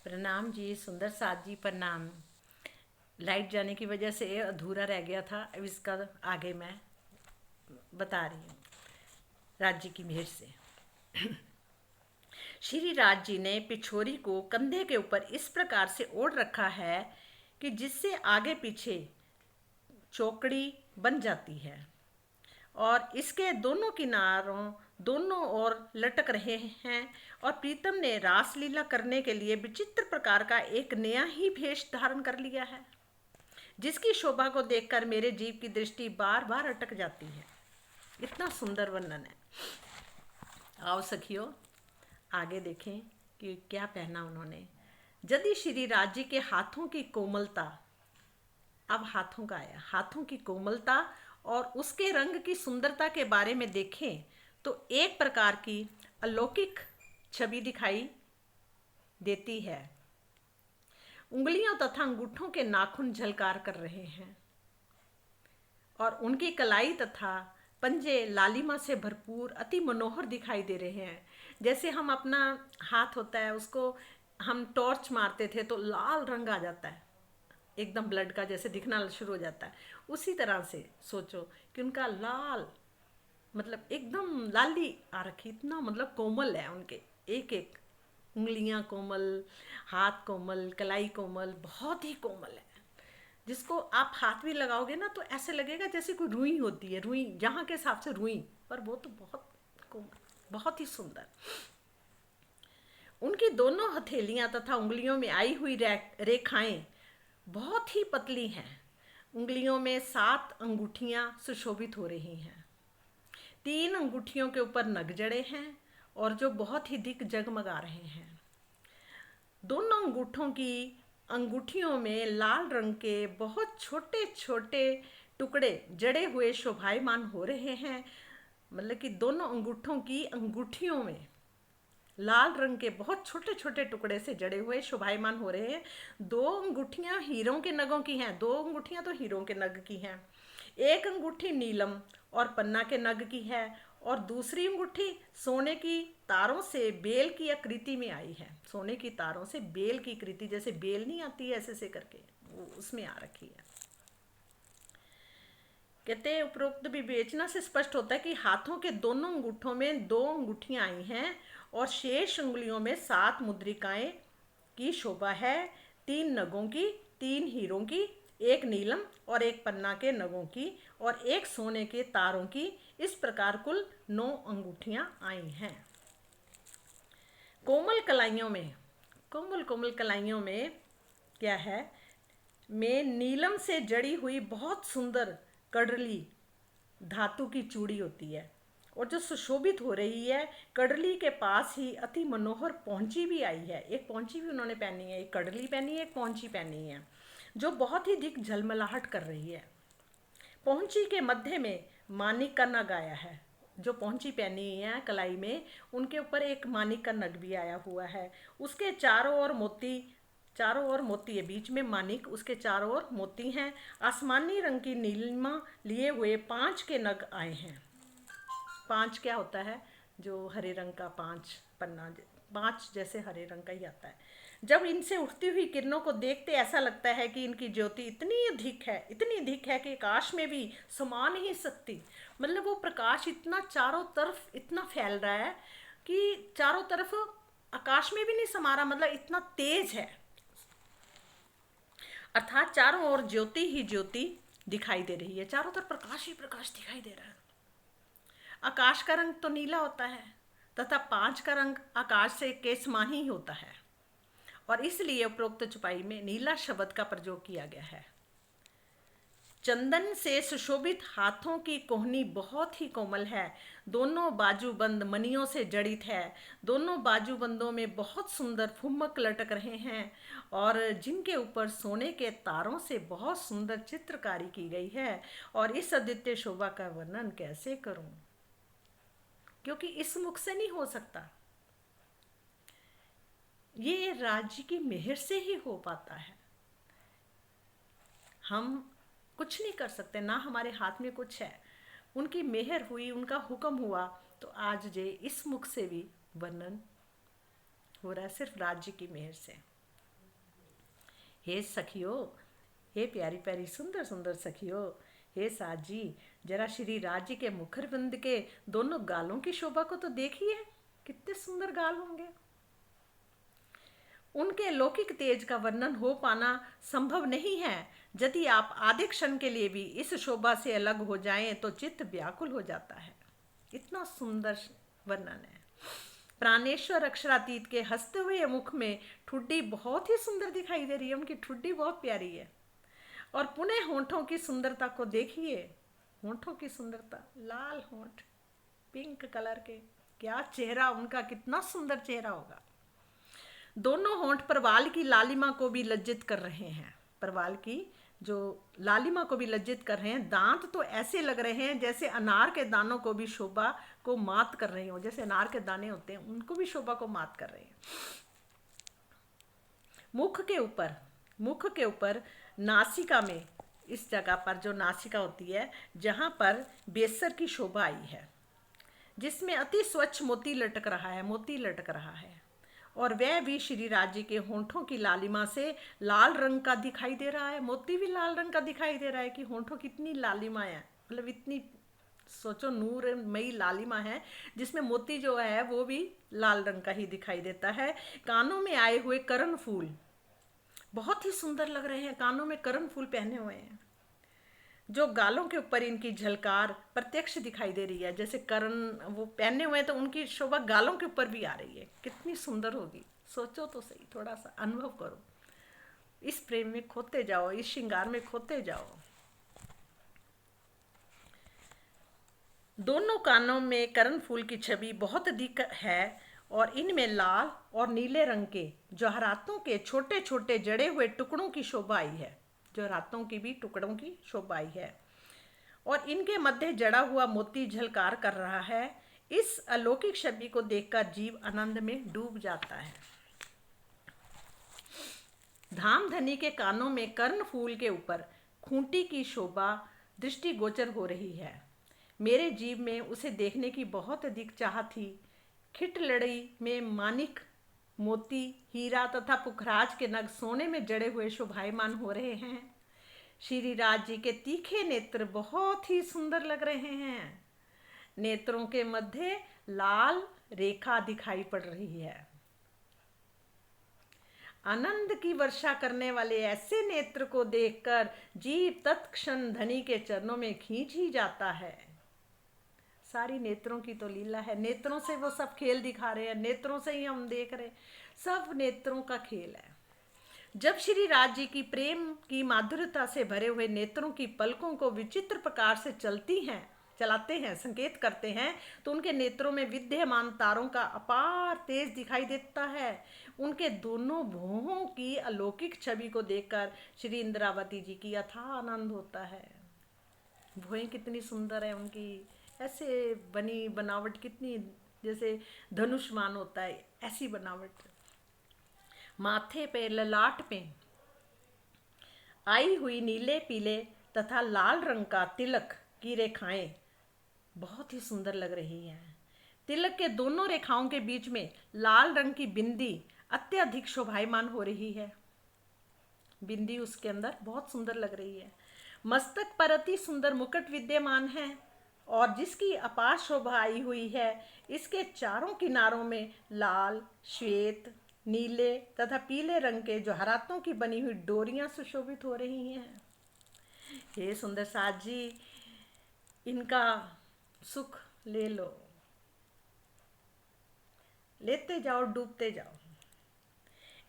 प्रणाम जी, सुंदर साथ जी, प्रणाम। लाइट जाने की वजह से अधूरा रह गया था, अब इसका आगे मैं बता रही हूँ। राज्य की मेहर से श्री राज जी ने पिछोरी को कंधे के ऊपर इस प्रकार से ओढ़ रखा है कि जिससे आगे पीछे चौकड़ी बन जाती है और इसके दोनों किनारों दोनों ओर लटक रहे हैं। और प्रीतम ने रासलीला करने के लिए विचित्र प्रकार का एक नया ही भेष धारण कर लिया है, जिसकी शोभा को देखकर मेरे जीव की दृष्टि बार बार अटक जाती है। इतना सुंदर वर्णन है। आओ सखियों, आगे देखें कि क्या पहना उन्होंने। यदि श्री राज जी के हाथों की कोमलता, अब हाथों का आया, हाथों की कोमलता और उसके रंग की सुंदरता के बारे में देखें तो एक प्रकार की अलौकिक छवि दिखाई देती है। उंगलियों तथा अंगूठों के नाखून झलकार कर रहे हैं और उनकी कलाई तथा पंजे लालिमा से भरपूर अति मनोहर दिखाई दे रहे हैं। जैसे हम अपना हाथ होता है, उसको हम टॉर्च मारते थे तो लाल रंग आ जाता है, एकदम ब्लड का जैसे दिखना शुरू हो जाता है। उसी तरह से सोचो कि उनका लाल, मतलब एकदम लाली आ रखी, इतना मतलब कोमल है उनके एक एक उंगलियां कोमल, हाथ कोमल, कलाई कोमल, बहुत ही कोमल है। जिसको आप हाथ भी लगाओगे ना तो ऐसे लगेगा जैसे कोई रुई होती है, रुई जहाँ के हिसाब से रुई, पर वो तो बहुत कोमल, बहुत ही सुंदर। उनकी दोनों हथेलियां तथा उंगलियों में आई हुई रेखाएं बहुत ही पतली हैं। उंगलियों में 7 अंगूठियां सुशोभित हो रही हैं। 3 अंगूठियों के ऊपर नग जड़े हैं और जो बहुत ही अधिक जगमगा रहे हैं। दोनों अंगूठों की अंगूठियों में लाल रंग के बहुत छोटे छोटे टुकड़े जड़े हुए शोभायमान हो रहे हैं। मतलब कि दोनों अंगूठों की अंगूठियों में लाल रंग के बहुत छोटे छोटे टुकड़े से जड़े हुए शोभायमान हो रहे हैं। 2 अंगूठियां हीरों के नगों की हैं, 2 अंगूठियां तो हीरों के नग की हैं। एक अंगूठी नीलम और पन्ना के नग की है और दूसरी अंगूठी सोने की तारों से बेल की आकृति में आई है। सोने की तारों से बेल की आकृति, जैसे बेल नहीं आती है ऐसे ऐसे करके, वो उसमें आ रखी है। कहते हैं उपरोक्त विवेचना से स्पष्ट होता है कि हाथों के दोनों अंगूठों में 2 अंगूठियां आई हैं और शेष उंगलियों में 7 मुद्रिकाएं की शोभा है। 3 नगों की, 3 हीरों की, एक नीलम और एक पन्ना के नगों की और एक सोने के तारों की, इस प्रकार कुल 9 अंगूठियां आई हैं। कोमल कलाइयों में, कोमल कोमल कलाइयों में क्या है, में नीलम से जड़ी हुई बहुत सुंदर कड़ली धातु की चूड़ी होती है और जो सुशोभित हो रही है। कड़ली के पास ही अति मनोहर पौंची भी आई है। एक पौंची भी उन्होंने पहनी है, एक कड़ली पहनी है, एक पौंची पहनी है, जो बहुत ही दिख झलमलाहट कर रही है। पौंची के मध्य में मानिक का नग आया है। जो पौंची पहनी है कलाई में, उनके ऊपर एक मानिक का नग भी आया हुआ है। उसके चारों ओर मोती, चारों ओर मोती है, बीच में मानिक, उसके चारों ओर मोती हैं। आसमानी रंग की नीलिमा लिए हुए 5 के नग आए हैं। 5 क्या होता है, जो हरे रंग का 5 पन्ना, 5 जैसे हरे रंग का ही आता है। जब इनसे उठती हुई किरणों को देखते ऐसा लगता है कि इनकी ज्योति इतनी अधिक है, इतनी अधिक है कि आकाश में भी समा नहीं सकती। मतलब वो प्रकाश इतना चारों तरफ इतना फैल रहा है कि चारों तरफ आकाश में भी नहीं समा रहा, मतलब इतना तेज है। अर्थात चारों ओर ज्योति ही ज्योति दिखाई दे रही है, चारों तरफ प्रकाश ही प्रकाश दिखाई दे रहा है। आकाश का रंग तो नीला होता है तथा 5 का रंग आकाश से के समान ही होता है और इसलिए उपरोक्त चौपाई में नीला शब्द का प्रयोग किया गया है। चंदन से सुशोभित हाथों की कोहनी बहुत ही कोमल है। दोनों बाजूबंद मणियों से जड़ित है। दोनों बाजूबंदों में बहुत सुंदर फुम्मक लटक रहे हैं और जिनके ऊपर सोने के तारों से बहुत सुंदर चित्रकारी की गई है। और इस अद्वितीय शोभा का वर्णन कैसे करूं, क्योंकि इस मुख से नहीं हो सकता। ये राज्य की मेहर से ही हो पाता है। हम कुछ नहीं कर सकते, ना हमारे हाथ में कुछ है। उनकी मेहर हुई, उनका हुक्म हुआ, तो आज जे इस मुख से भी वर्णन हो रहा है, सिर्फ राज्य की मेहर से। हे सखियो, हे प्यारी प्यारी सुंदर सुंदर सखियो, हे साजी, जरा श्री राज्य के मुखरबिंद के दोनों गालों की शोभा को तो देखिए, कितने सुंदर गाल होंगे। उनके लौकिक तेज का वर्णन हो पाना संभव नहीं है। यदि आप आधे क्षण के लिए भी इस शोभा से अलग हो जाएं तो चित्त व्याकुल हो जाता है। इतना सुंदर वर्णन है। प्राणेश्वर अक्षरातीत के हंसते हुए मुख में ठुड्डी बहुत ही सुंदर दिखाई दे रही है। उनकी ठुड्डी बहुत प्यारी है। और पुनः होंठों की सुंदरता को देखिए, होंठों की सुंदरता, लाल होंठ, पिंक कलर के, क्या चेहरा उनका, कितना सुंदर चेहरा होगा। दोनों होंठ परवाल की लालिमा को भी लज्जित कर रहे हैं। परवाल की जो लालिमा को भी लज्जित कर रहे हैं। दांत तो ऐसे लग रहे हैं जैसे अनार के दानों को भी शोभा को मात कर रहे हो। जैसे अनार के दाने होते हैं उनको भी शोभा को मात कर रहे हैं। मुख के ऊपर नासिका में, इस जगह पर जो नासिका होती है जहाँ पर बेसर की शोभा आई है, जिसमें अति स्वच्छ मोती लटक रहा है, मोती लटक रहा है। और वह भी श्री राज्य के होंठों की लालिमा से लाल रंग का दिखाई दे रहा है। मोती भी लाल रंग का दिखाई दे रहा है कि होंठों की इतनी लालिमा है, मतलब इतनी, सोचो, नूरमयी लालिमा है जिसमें मोती जो है वो भी लाल रंग का ही दिखाई देता है। कानों में आए हुए कर्ण फूल बहुत ही सुंदर लग रहे हैं। कानों में कर्ण फूल पहने हुए हैं। जो गालों के ऊपर इनकी झलकार प्रत्यक्ष दिखाई दे रही है, जैसे कर्ण वो पहने हुए हैं तो उनकी शोभा गालों के ऊपर भी आ रही है। कितनी सुंदर होगी, सोचो तो सही, थोड़ा सा अनुभव करो। इस प्रेम में खोते जाओ, इस श्रृंगार में खोते जाओ। दोनों कानों में कर्ण फूल की छवि बहुत अधिक है और इनमें लाल और नीले रंग के जवाहरातों के छोटे छोटे जड़े हुए टुकड़ों की शोभा आई है। जवाहरातों की भी टुकड़ों की शोभा आई है और इनके मध्य जड़ा हुआ मोती झलकार कर रहा है। इस अलौकिक छवि को देखकर जीव आनंद में डूब जाता है। धामधनी के कानों में कर्ण फूल के ऊपर खूंटी की शोभा दृष्टिगोचर हो रही है। मेरे जीव में उसे देखने की बहुत अधिक चाह थी। खिट लड़ी में मानिक, मोती, हीरा तथा पुखराज के नग सोने में जड़े हुए शोभायमान हो रहे हैं। श्री राज जी के तीखे नेत्र बहुत ही सुंदर लग रहे हैं। नेत्रों के मध्य लाल रेखा दिखाई पड़ रही है। आनंद की वर्षा करने वाले ऐसे नेत्र को देखकर जीव तत्क्षण धनी के चरणों में खींच ही जाता है। सारी नेत्रों की तो लीला है। नेत्रों से वो सब खेल दिखा रहे हैं, नेत्रों से ही हम देख रहे हैं, सब नेत्रों का खेल है। जब श्री राज जी की प्रेम की माधुर्यता से भरे हुए नेत्रों की पलकों को विचित्र प्रकार से चलाते हैं, संकेत करते हैं, तो उनके नेत्रों में विद्यमान तारों का अपार तेज दिखाई देता है। उनके दोनों भौहों की अलौकिक छवि को देखकर श्री इंद्रावती जी की अथाह आनंद होता है। भौहें कितनी सुंदर है उनकी, ऐसे बनी बनावट, कितनी जैसे धनुष्मान होता है ऐसी बनावट। माथे पे, ललाट पे आई हुई नीले पीले तथा लाल रंग का तिलक की रेखाएं बहुत ही सुंदर लग रही हैं। तिलक के दोनों रेखाओं के बीच में लाल रंग की बिंदी अत्यधिक शोभायमान हो रही है। बिंदी उसके अंदर बहुत सुंदर लग रही है। मस्तक पर अति सुंदर मुकुट विद्यमान है और जिसकी अपार शोभा आई हुई है। इसके चारों किनारों में लाल, श्वेत, नीले तथा पीले रंग के जवाहरातों की बनी हुई डोरियां सुशोभित हो रही हैं। हे सुंदर साज जी, इनका सुख ले लो, लेते जाओ, डूबते जाओ।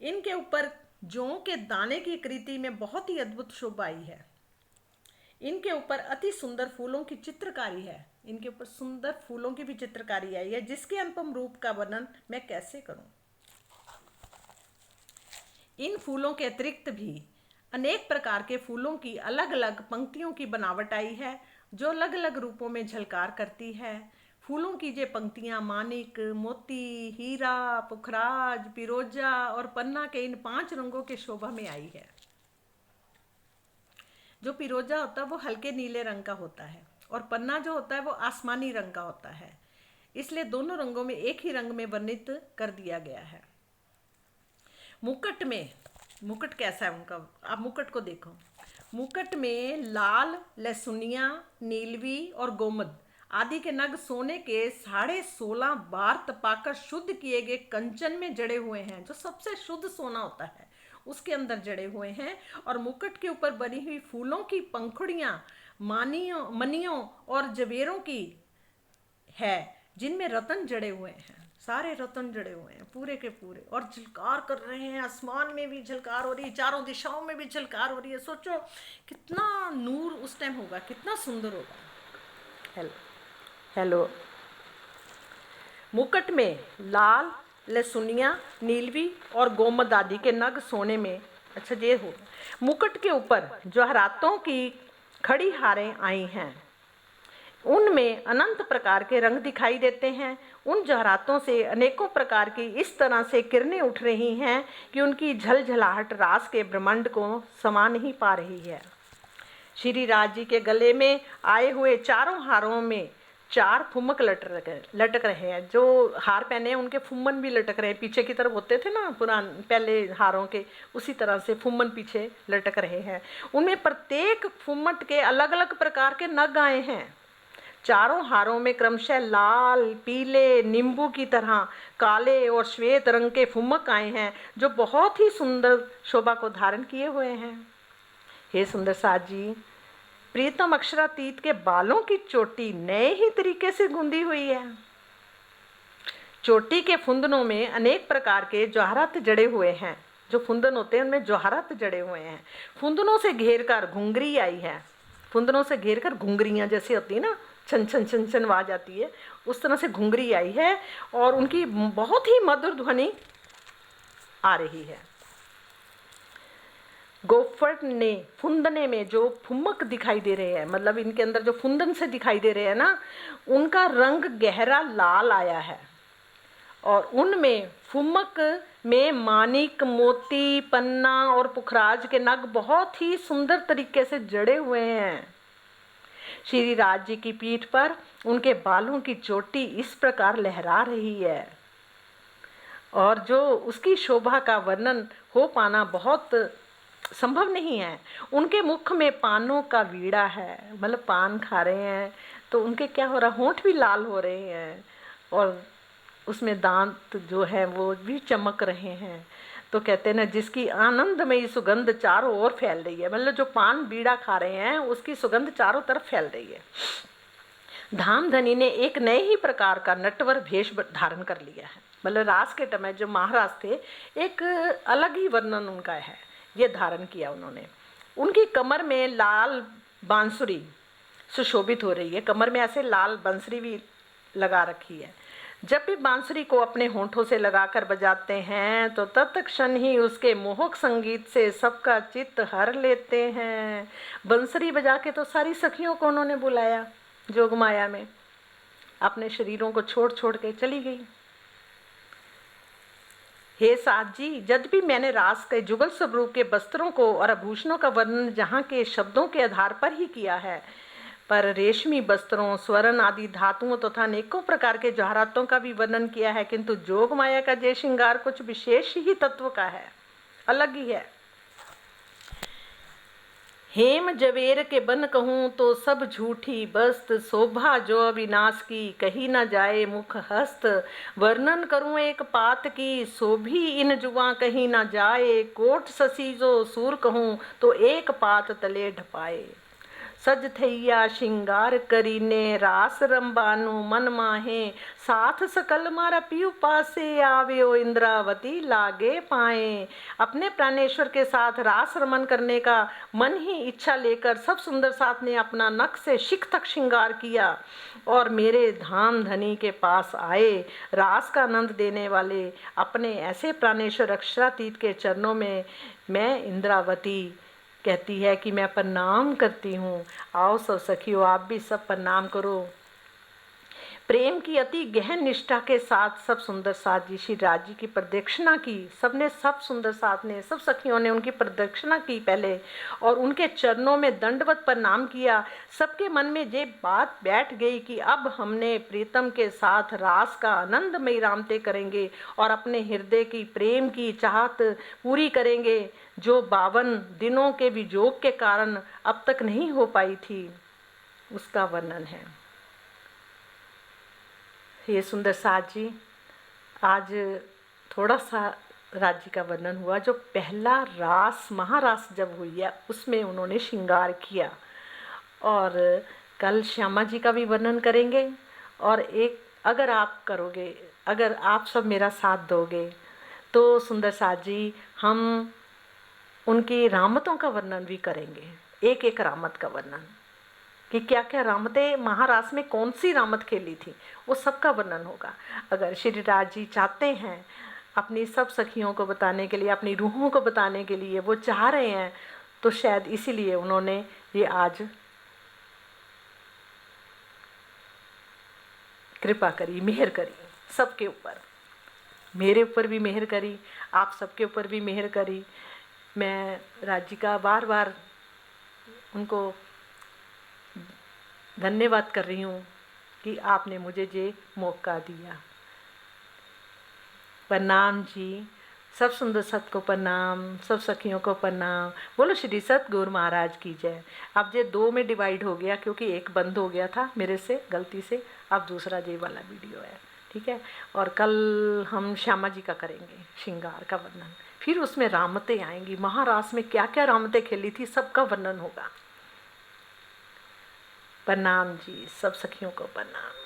इनके ऊपर जौ के दाने की कृति में बहुत ही अद्भुत शोभा आई है। इनके ऊपर अति सुंदर फूलों की चित्रकारी है। इनके ऊपर सुंदर फूलों की भी चित्रकारी आई है, जिसके अनुपम रूप का वर्णन मैं कैसे करूं। इन फूलों के अतिरिक्त भी अनेक प्रकार के फूलों की अलग अलग पंक्तियों की बनावट आई है, जो अलग अलग रूपों में झलकार करती है। फूलों की ये पंक्तियां मानिक, मोती, हीरा, पुखराज, पिरोजा और पन्ना के इन 5 रंगों के शोभा में आई है। जो पिरोजा होता है वो हल्के नीले रंग का होता है और पन्ना जो होता है वो आसमानी रंग का होता है। इसलिए दोनों रंगों में एक ही रंग में वर्णित कर दिया गया है। मुकुट में मुकुट कैसा है उनका, आप मुकुट को देखो। मुकुट में लाल, लहसुनिया, नीलवी और गोमद आदि के नग सोने के 16.5 बार तपाकर शुद्ध किए गए कंचन में जड़े हुए हैं, जो सबसे शुद्ध सोना होता है उसके अंदर जड़े हुए हैं। और मुकुट के ऊपर बनी हुई फूलों की पंखुड़ियां मानियों मनियों और जवेरों की है, जिनमें रतन जड़े हुए हैं, सारे रतन जड़े हुए हैं पूरे के पूरे, और झलकार कर रहे हैं। आसमान में भी झलकार हो रही है, चारों दिशाओं में भी झलकार हो रही है। सोचो कितना नूर उस टाइम होगा, कितना सुंदर होगा। Hello hello. मुकुट में लाल, लहसुनिया, नीलवी और गोमद आदि के नग सोने में, अच्छा ये हो। मुकुट के ऊपर जवाहरातों की खड़ी हारें आई हैं, उनमें अनंत प्रकार के रंग दिखाई देते हैं। उन जवाहरातों से अनेकों प्रकार की इस तरह से किरणें उठ रही हैं कि उनकी झलझलाहट रास के ब्रह्मांड को समा नहीं पा रही है। श्री राज जी के गले में आए हुए चारों हारों में 4 फुम्मक लटक रहे हैं। जो हार पहने हैं उनके फुम्मन भी लटक रहे हैं, पीछे की तरफ होते थे ना पहले हारों के, उसी तरह से फुम्मन पीछे लटक रहे हैं। उनमें प्रत्येक फुम्मट के अलग अलग प्रकार के नग आए हैं। चारों हारों में क्रमशः लाल, पीले, नींबू की तरह काले और श्वेत रंग के फुम्मक आए हैं, जो बहुत ही सुंदर शोभा को धारण किए हुए हैं। हे सुंदर साज जी, प्रीतम अक्षरातीत के बालों की चोटी नए ही तरीके से गूंदी हुई है। चोटी के फुंदनों में अनेक प्रकार के जवाहरात जड़े हुए हैं। जो फुंदन होते हैं उनमें जवाहरात जड़े हुए हैं। फुंदनों से घेर कर घुंघरी आई है। फुंदनों से घेर कर घुंघरियाँ जैसे होती है ना, छन छन छन छन आवाज आती है, उस तरह से घुंघरी आई है और उनकी बहुत ही मधुर ध्वनि आ रही है। गोफट ने फुंदने में जो फुम्मक दिखाई दे रहे हैं, मतलब इनके अंदर जो फुंदन से दिखाई दे रहे हैं ना, उनका रंग गहरा लाल आया है। और उनमें फुम्मक में मानिक, मोती, पन्ना और पुखराज के नग बहुत ही सुंदर तरीके से जड़े हुए हैं। श्री राज जी की पीठ पर उनके बालों की चोटी इस प्रकार लहरा रही है, और जो उसकी शोभा का वर्णन हो पाना बहुत संभव नहीं है। उनके मुख में पानों का वीड़ा है, मतलब पान खा रहे हैं तो उनके क्या हो रहा, होंठ भी लाल हो रहे हैं और उसमें दांत जो है वो भी चमक रहे हैं। तो कहते हैं ना, जिसकी आनंदमयी सुगंध चारों ओर फैल रही है, मतलब जो पान बीड़ा खा रहे हैं उसकी सुगंध चारों तरफ फैल रही है। धामधनी ने एक नए ही प्रकार का नटवर भेष धारण कर लिया है, मतलब रास के समय जो महाराज थे एक अलग ही वर्णन उनका है, ये धारण किया उन्होंने। उनकी कमर में लाल बांसुरी सुशोभित हो रही है, कमर में ऐसे लाल बांसुरी भी लगा रखी है। जब भी बांसुरी को अपने होंठों से लगाकर बजाते हैं तो तत्क्षण ही उसके मोहक संगीत से सबका चित्त हर लेते हैं। बांसुरी बजा के तो सारी सखियों को उन्होंने बुलाया, जोगमाया में अपने शरीरों को छोड़ छोड़ के चली गई। हे साथ जी, यद्यपि मैंने रास के जुगल स्वरूप के वस्त्रों को और आभूषणों का वर्णन जहाँ के शब्दों के आधार पर ही किया है, पर रेशमी वस्त्रों, स्वर्ण आदि धातुओं तथा अनेकों प्रकार के जवाहरातों का भी वर्णन किया है, किंतु जोग माया का जय श्रृंगार कुछ विशेष ही तत्व का है, अलग ही है। हेम जवेर के बन कहूँ तो सब झूठी बस्त, शोभा जो अविनाश की कही न जाए मुख हस्त। वर्णन करूँ एक पात की शोभी इन जुआ कहीं न जाए, कोट ससी जो सूर कहूँ तो एक पात तले ढपाए। सज थैया श्रृंगार करीने रास रंबानु मन माहे, साथ सकल मारा पीयू पासे आव्यो इंद्रावती लागे पाए। अपने प्राणेश्वर के साथ रास रमन करने का मन ही इच्छा लेकर सब सुंदर साथ ने अपना नख से शिख तक श्रृंगार किया और मेरे धाम धनी के पास आए। रास का आनंद देने वाले अपने ऐसे प्राणेश्वर अक्षरातीत के चरणों में मैं इंद्रावती कहती है कि मैं प्रणाम करती हूँ। आओ सब सखियों, आप भी सब प्रणाम करो। प्रेम की अति गहन निष्ठा के साथ सब सुंदर साथ जी श्री राज जी की प्रदक्षिणा की। सबने, सब सुंदर साथ ने, सब सखियों ने उनकी प्रदक्षिणा की पहले, और उनके चरणों में दंडवत प्रणाम किया। सबके मन में ये बात बैठ गई कि अब हमने प्रीतम के साथ रास का आनंदमय रामते करेंगे और अपने हृदय की प्रेम की चाहत पूरी करेंगे, जो 52 दिनों के वियोग के कारण अब तक नहीं हो पाई थी, उसका वर्णन है। ये सुंदर साथ जी, आज थोड़ा सा राज्य का वर्णन हुआ। जो पहला रास, महारास जब हुई है, उसमें उन्होंने श्रृंगार किया, और कल श्यामा जी का भी वर्णन करेंगे। और एक, अगर आप करोगे, अगर आप सब मेरा साथ दोगे तो सुंदर साथ जी हम उनकी रामतों का वर्णन भी करेंगे, एक एक रामत का वर्णन, कि क्या क्या रामतें महारास में कौन सी रामत खेली थी, वो सबका वर्णन होगा। अगर श्री राज जी चाहते हैं अपनी सब सखियों को बताने के लिए, अपनी रूहों को बताने के लिए, वो चाह रहे हैं, तो शायद इसीलिए उन्होंने ये आज कृपा करी, मेहर करी सबके ऊपर। मेरे ऊपर भी मेहर करी, आप सबके ऊपर भी मेहर करी। मैं राज जी का बार बार उनको धन्यवाद कर रही हूँ कि आपने मुझे ये मौका दिया। प्रणाम जी, सब सुंदर सत को प्रणाम, सब सखियों को प्रणाम। बोलो श्री सतगुरु महाराज की जय। अब ये 2 में डिवाइड हो गया, क्योंकि एक बंद हो गया था मेरे से गलती से, अब दूसरा ये वाला वीडियो है, ठीक है। और कल हम श्यामा जी का करेंगे, श्रृंगार का वर्णन, फिर उसमें रामतें आएंगी, महारास में क्या क्या रामतें खेली थी, सबका वर्णन होगा। प्रणाम जी, सब सखियों को प्रणाम।